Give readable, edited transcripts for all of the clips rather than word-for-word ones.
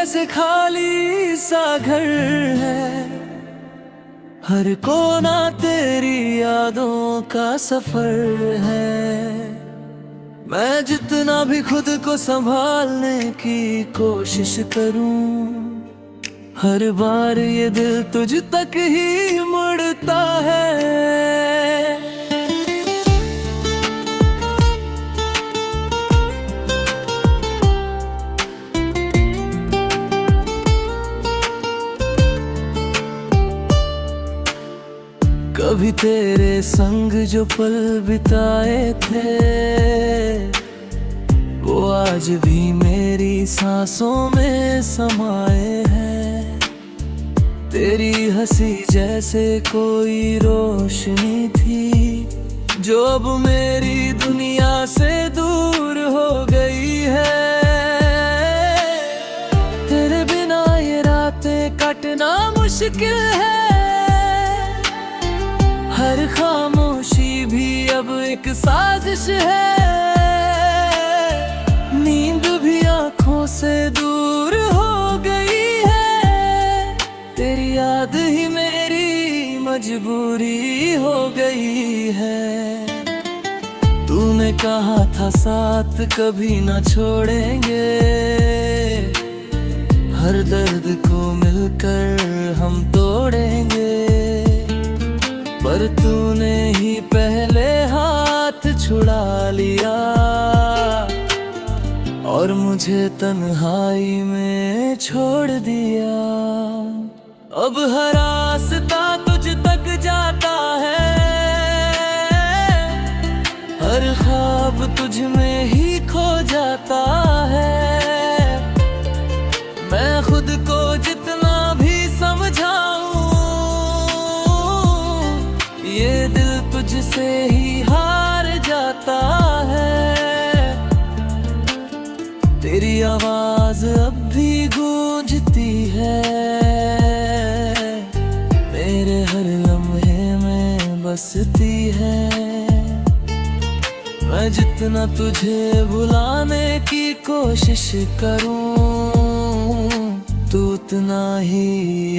जैसे खाली सा घर है, हर कोना तेरी यादों का सफर है। मैं जितना भी खुद को संभालने की कोशिश करूं, हर बार ये दिल तुझ तक ही मुड़ता है। कभी तेरे संग जो पल बिताए थे, वो आज भी मेरी सांसों में समाए हैं। तेरी हंसी जैसे कोई रोशनी थी, जो अब मेरी दुनिया से दूर हो गई है। तेरे बिना ये रातें काटना मुश्किल है, हर खामोशी भी अब एक साजिश है। नींद भी आंखों से दूर हो गई है, तेरी याद ही मेरी मजबूरी हो गई है। तूने कहा था साथ कभी ना छोड़ेंगे, हर दर्द को मिलकर हम तोड़ेंगे। पर तूने ही पहले हाथ छुड़ा लिया, और मुझे तन्हाई में छोड़ दिया। अब हर रास्ता तुझ तक जाता है, हर ख्वाब तुझ में ही खो जाता है। मैं खुद को जितना भी समझाऊं, ये दिल तुझसे ही हार जाता है। तेरी आवाज अब भी गूंजती है, मेरे हर लम्हे में बसती है। मैं जितना तुझे भुलाने की कोशिश करूं, तू उतना ही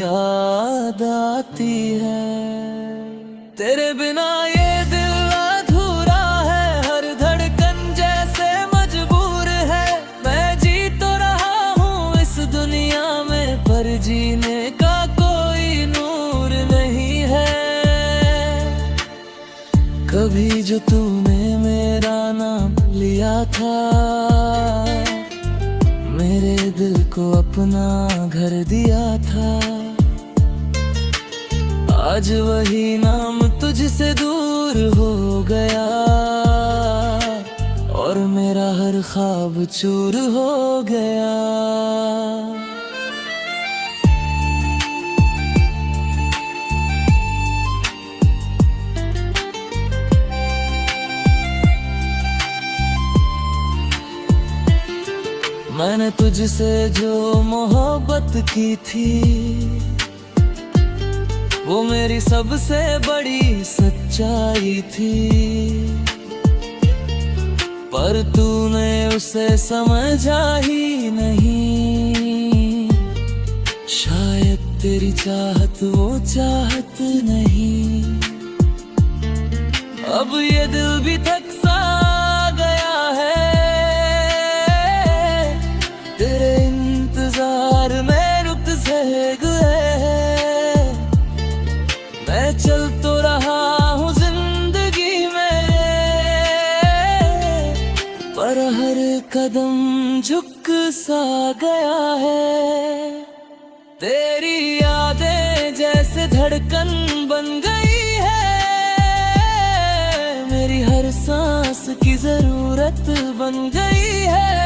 याद आती है। तेरे बिना ये दिल अधूरा है, हर धड़कन जैसे मजबूर है। मैं जी तो रहा हूँ इस दुनिया में, पर जीने का कोई नूर नहीं है। कभी जो तूने मेरा नाम लिया था, मेरे दिल को अपना घर दिया था। आज वही नाम तुझसे दूर हो गया, और मेरा हर ख्वाब चूर हो गया। मैंने तुझसे जो मोहब्बत की थी, वो मेरी सबसे बड़ी सच्चाई थी। पर तूने उसे समझा ही नहीं, शायद तेरी चाहत वो चाहत नहीं। अब ये दिल भी थक सा गया है, तेरे इंतजार में रुत से गए। मैं चल तो रहा हूँ जिंदगी में, पर हर कदम झुक सा गया है। तेरी यादें जैसे धड़कन बन गई है, मेरी हर सांस की जरूरत बन गई है।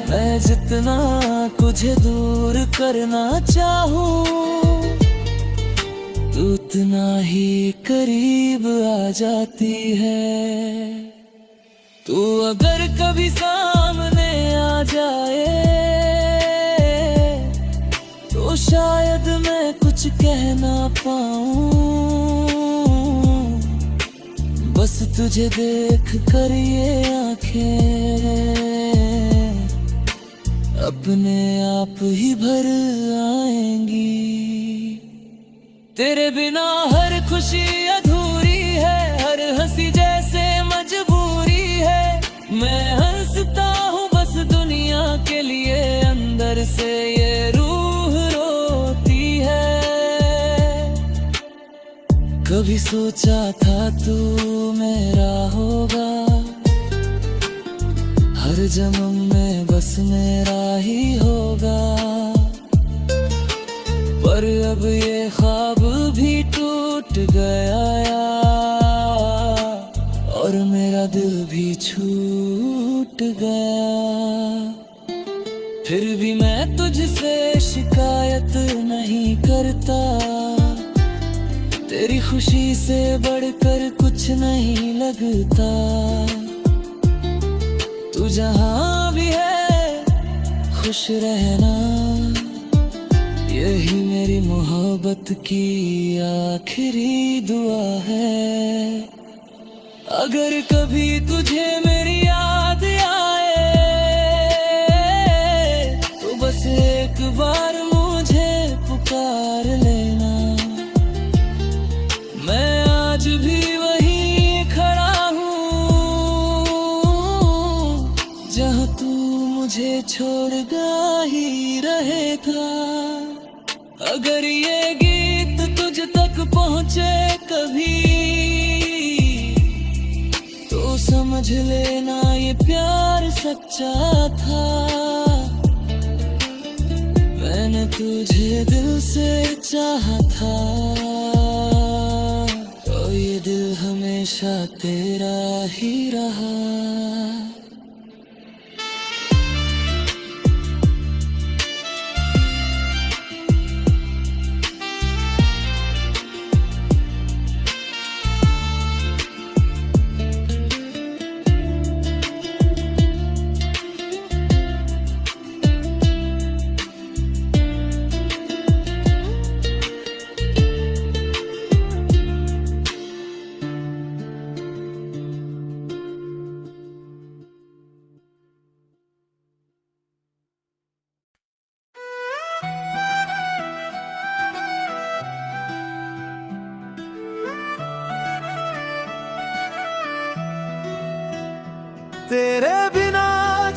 मैं जितना तुझे दूर करना चाहूं, उतना ही करीब आ जाती है। तू अगर कभी सामने आ जाए, तो शायद मैं कुछ कह ना पाऊं। बस तुझे देख कर ये आंखें अपने आप ही भर आएंगी। तेरे बिना हर खुशी अधूरी है, हर हंसी जैसे मजबूरी है। मैं हंसता हूँ बस दुनिया के लिए, अंदर से ये रूह रोती है। कभी सोचा था तू मेरा होगा, हर जन्म में बस मेरा ही होगा। पर अब ये ख्वाब भी टूट गया और मेरा दिल भी छूट गया। फिर भी मैं तुझसे शिकायत नहीं करता, तेरी खुशी से बढ़कर कुछ नहीं लगता। तू जहाँ भी है खुश रहना, यही मेरी मोहब्बत की आखिरी दुआ है। अगर कभी तुझे मेरी याद आए तो बस एक बार मुझे पुकार लेना। मैं आज भी वहीं खड़ा हूँ जहाँ तू मुझे छोड़ गा ही रहे था। अगर ये गीत तुझ तक पहुँचे कभी तो समझ लेना ये प्यार सच्चा था। मैंने तुझे दिल से चाहा था, तो ये दिल हमेशा तेरा ही रहा। तेरे बिना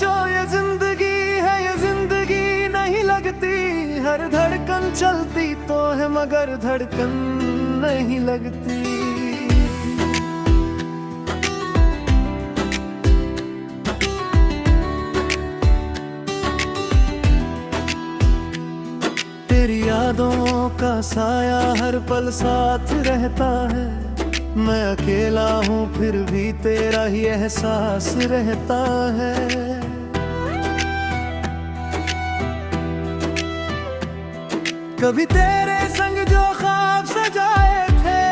जो ये जिंदगी है, ये जिंदगी नहीं लगती। हर धड़कन चलती तो है मगर धड़कन नहीं लगती। तेरी यादों का साया हर पल साथ रहता है। मैं अकेला हूँ फिर भी तेरा ही एहसास रहता है। कभी तेरे संग जो ख्वाब सजाए थे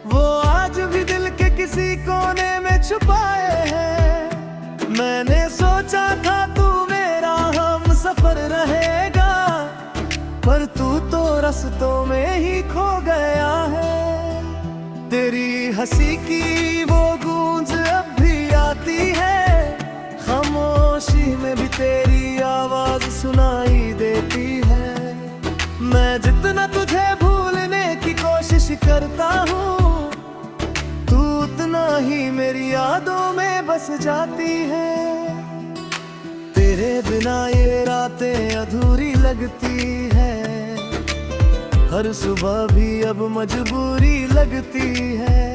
वो आज भी दिल के किसी कोने में छुपाए हैं। मैंने सोचा था तू मेरा हम सफर रहेगा, पर तू तो रास्तों में ही खो गया है। तेरी हंसी की वो गूंज अब भी आती है, खामोशी में भी तेरी आवाज सुनाई देती है। मैं जितना तुझे भूलने की कोशिश करता हूँ, तू उतना ही मेरी यादों में बस जाती है। तेरे बिना ये रातें अधूरी लगती है, हर सुबह भी अब मजबूरी लगती है।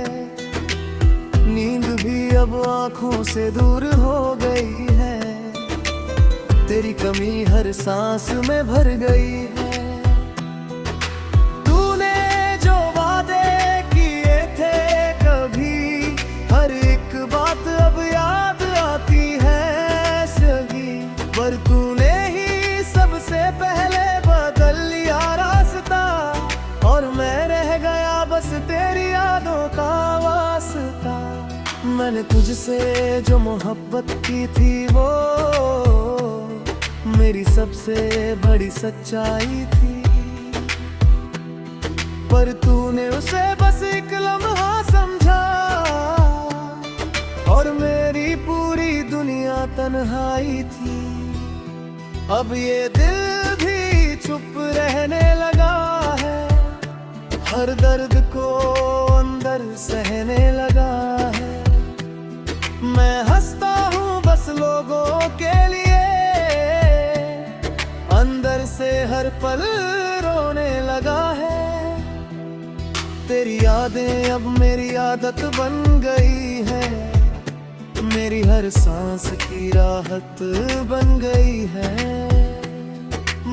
नींद भी अब आँखों से दूर हो गई है, तेरी कमी हर सांस में भर गई है। तूने जो वादे किए थे कभी, हर एक बात अब याद आती है सही। पर तूने ही सबसे पहले बदल लिया रास्ता, और मैं रह गया बस तेरी यादों का वास्ता। मैंने तुझसे जो मोहब्बत की थी वो मेरी सबसे बड़ी सच्चाई थी, पर तूने उसे बस एक लम्हा समझा और मेरी पूरी दुनिया तन्हाई थी। अब ये दिल भी चुप रहने लगा है, हर दर्द को अंदर सहने लगा है। मैं हंसता हूँ बस लोगों के लिए, अंदर से हर पल रोने लगा है। तेरी यादें अब मेरी आदत बन गई है, मेरी हर सांस की राहत बन गई है।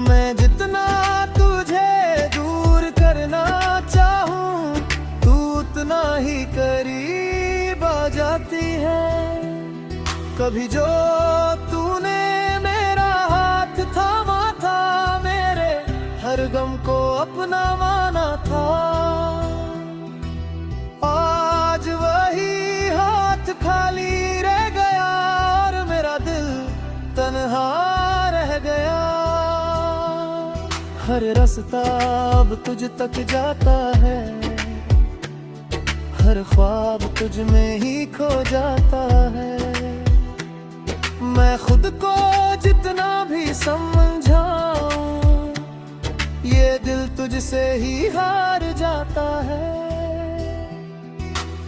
मैं जितना तुझे दूर करना चाहूं, तू उतना ही करीब आ जाती है। कभी जो तूने मेरा हाथ थामा था, मेरे हर गम को अपना माना था, आज वही हाथ खाली रह गया और मेरा दिल तन्हा रह गया। हर रास्ता अब तुझ तक जाता है, हर ख्वाब तुझ में ही खो जाता है। मैं खुद को जितना भी समझाऊं, ये दिल तुझसे ही हार जाता है।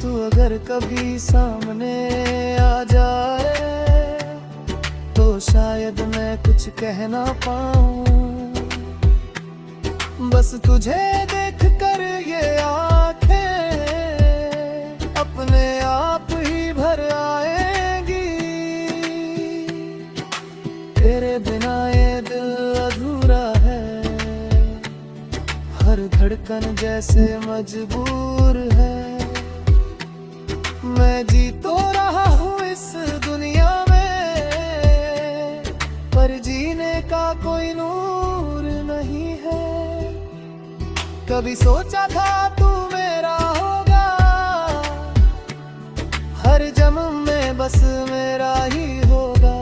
तू अगर कभी सामने आ जाए, तो शायद मैं कुछ कह ना पाऊं। बस तुझे देख कर ये आंखें अपने आप ही भर आएंगी। तेरे बिना ये दिल अधूरा है, हर धड़कन जैसे मजबूर है। मैं जी तो रहा हूँ इस दुनिया में, पर जीने का कोई नूर नहीं है। कभी सोचा था तू मेरा होगा, हर जन्म में बस मेरा ही होगा,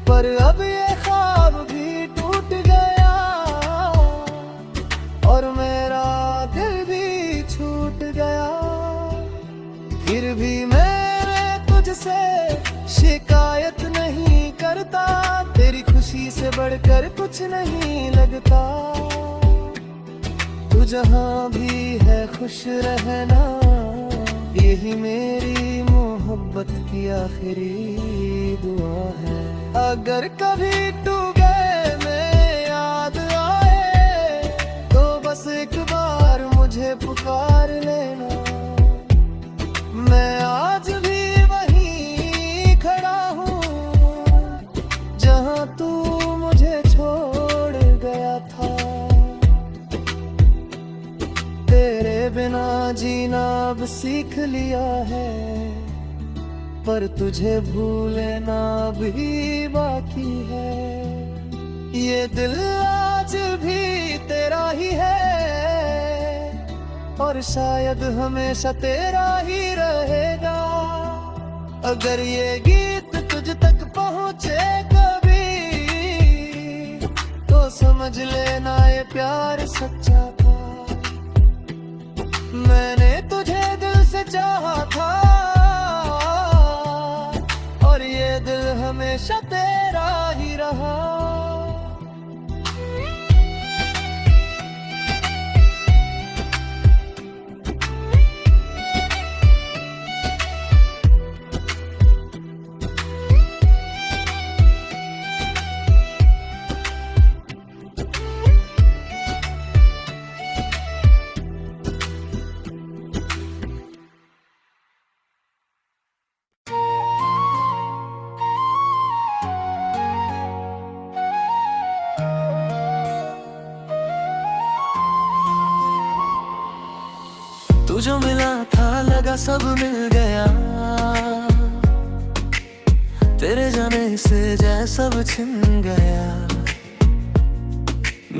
पर अब ये ख्वाब भी टूट गया और मेरा दिल भी छूट गया। फिर भी मैं तुझसे शिकायत नहीं करता, तेरी खुशी से बढ़कर कुछ नहीं लगता। तू जहाँ भी है खुश रहना, यही मेरी मोहब्बत की आखिरी दुआ है। अगर कभी तू गए में याद आए, तो बस एक बार मुझे पुकार लेना। मैं आज भी वहीं खड़ा हूँ, जहाँ तू मुझे छोड़ गया था। तेरे बिना जीना अब सीख लिया है, पर तुझे भूलना भी बाकी है। ये दिल आज भी तेरा ही है, और शायद हमेशा तेरा ही रहेगा। अगर ये गीत तुझ तक पहुँचे कभी, तो समझ लेना ये प्यार सच्चा था। मैंने तुझे दिल से चाहा था, और ये दिल हमेशा तेरा ही रहा। तू जो मिला था लगा सब मिल गया, तेरे जाने से जय सब छिन गया।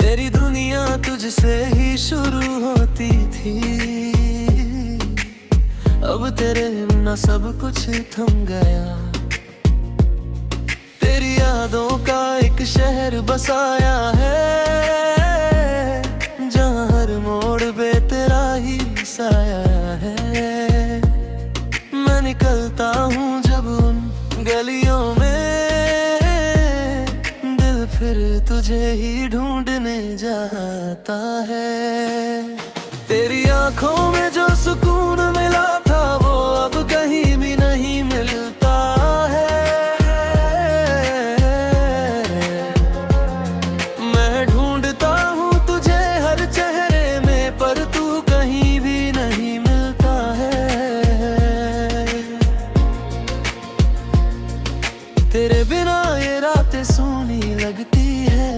मेरी दुनिया तुझसे ही शुरू होती थी, अब तेरे बिना सब कुछ थम गया। तेरी यादों का एक शहर बसाया है, जहाँ हर मोड़ पे तेरा ही साया है। मैं निकलता हूँ जब उन गलियों में, तुझे ही ढूंढने जाता है। तेरी आंखों में जो सुकून मिला था वो अब कहीं भी नहीं मिलता है। मैं ढूंढता हूँ तुझे हर चेहरे में पर तू कहीं भी नहीं मिलता है। तेरे बिना ये रातें सूनी लगती है,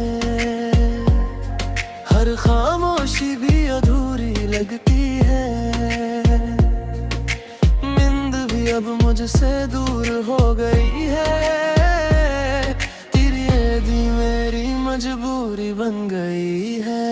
हर खामोशी भी अधूरी लगती है। नींद भी अब मुझसे दूर हो गई है, तेरी यादें मेरी मजबूरी बन गई है।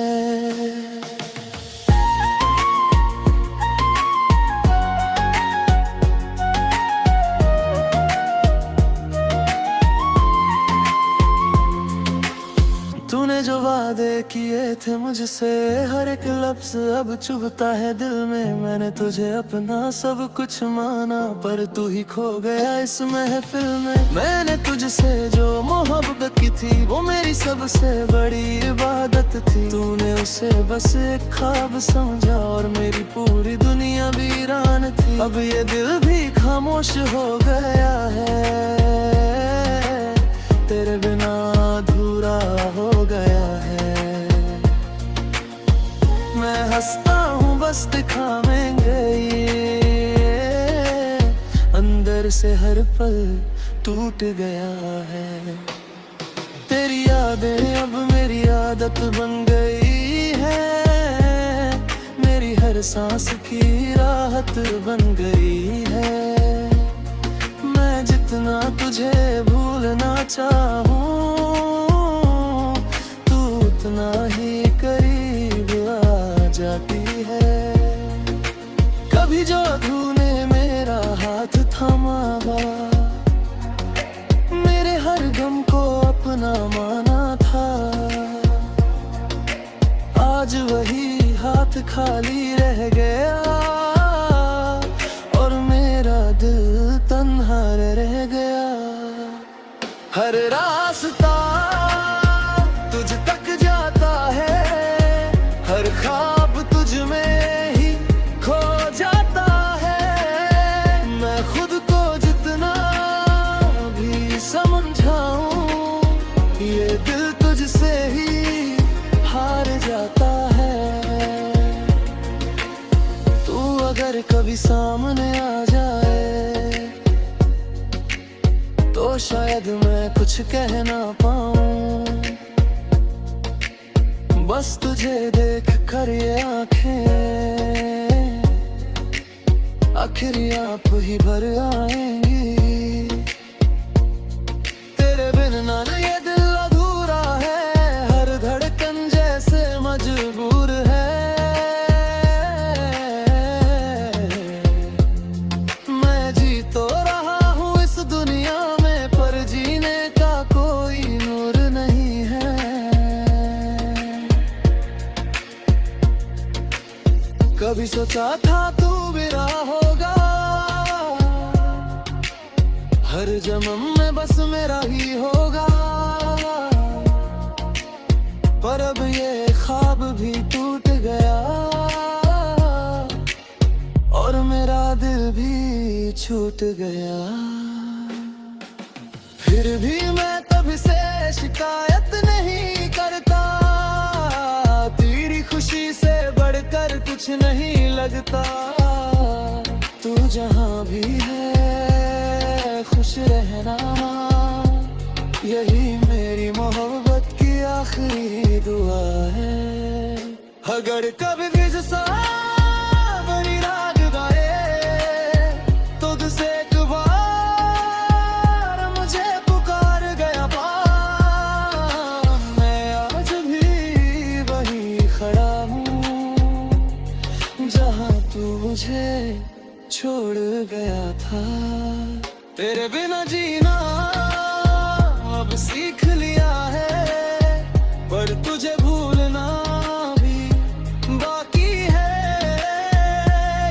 तूने जो वादे किए थे मुझसे हर एक लफ्ज अब चुभता है दिल में। मैंने तुझे अपना सब कुछ माना पर तू ही खो गया इस महफिल में। मैंने तुझसे जो मोहब्बत की थी वो मेरी सबसे बड़ी इबादत थी। तूने उसे बस एक ख्वाब समझा और मेरी पूरी दुनिया वीरान थी। अब ये दिल भी खामोश हो गया है, तेरे बिना अधूरा हो गया है। मैं हंसता हूँ बस दिखावेंगे ये, अंदर से हर पल टूट गया है। तेरी यादें अब मेरी आदत बन गई है, मेरी हर सांस की राहत बन गई है। मैं जितना तुझे भूलना चाहूँ तू उतना ही करीब आ जाती है। कभी जो तूने मेरा हाथ थामा मेरे हर गम को अपना माना था, आज वही हाथ खाली रह गया और मेरा दिल तन्हा रह गया। हर रास्ता तुझ तक जाता है, हर ख्वाब तुझ में ही खो जाता है। मैं खुद को जितना भी समझाऊं ये दिल तुझसे ही हार जाता है। तू अगर कभी सामने आ जाए तो शायद मैं कुछ कह ना पाऊं। बस तुझे देख कर ये आंखें आखिर आप ही भर आएंगी। तेरे बिना ये दिल अधूरा है, हर धड़कन जैसे मजबूर है। मैं जी तो रहा हूँ इस दुनिया में पर जीने का कोई नूर नहीं है। कभी सोचा था तू मेरा होगा, हर जन्म में बस मेरा ही होगा। पर अब ये ख्वाब भी टूट गया और मेरा दिल भी छूट गया। फिर भी मैं तब से शिकायत नहीं करता, तेरी खुशी से बढ़कर कुछ नहीं लगता। तू जहाँ भी है खुश रहना, यही मेरी मोहब्बत की आखिरी दुआ है। अगर कभी भी सावरी राग गाए तो तुझसे एक बार मुझे पुकार गया पास। मैं आज भी वही खड़ा हूँ जहाँ तू मुझे छोड़ गया था। तेरे बिना जीना अब सीख लिया है, पर तुझे भूलना भी बाकी है।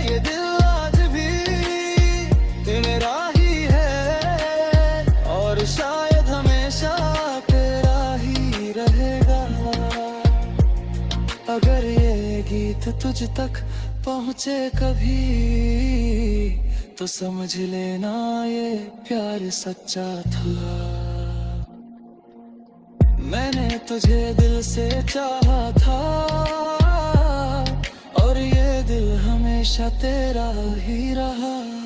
ये दिल आज भी तेरा ही है और शायद हमेशा तेरा ही रहे। तुझ तक पहुँचे कभी तो समझ लेना ये प्यार सच्चा था। मैंने तुझे दिल से चाहा था और ये दिल हमेशा तेरा ही रहा।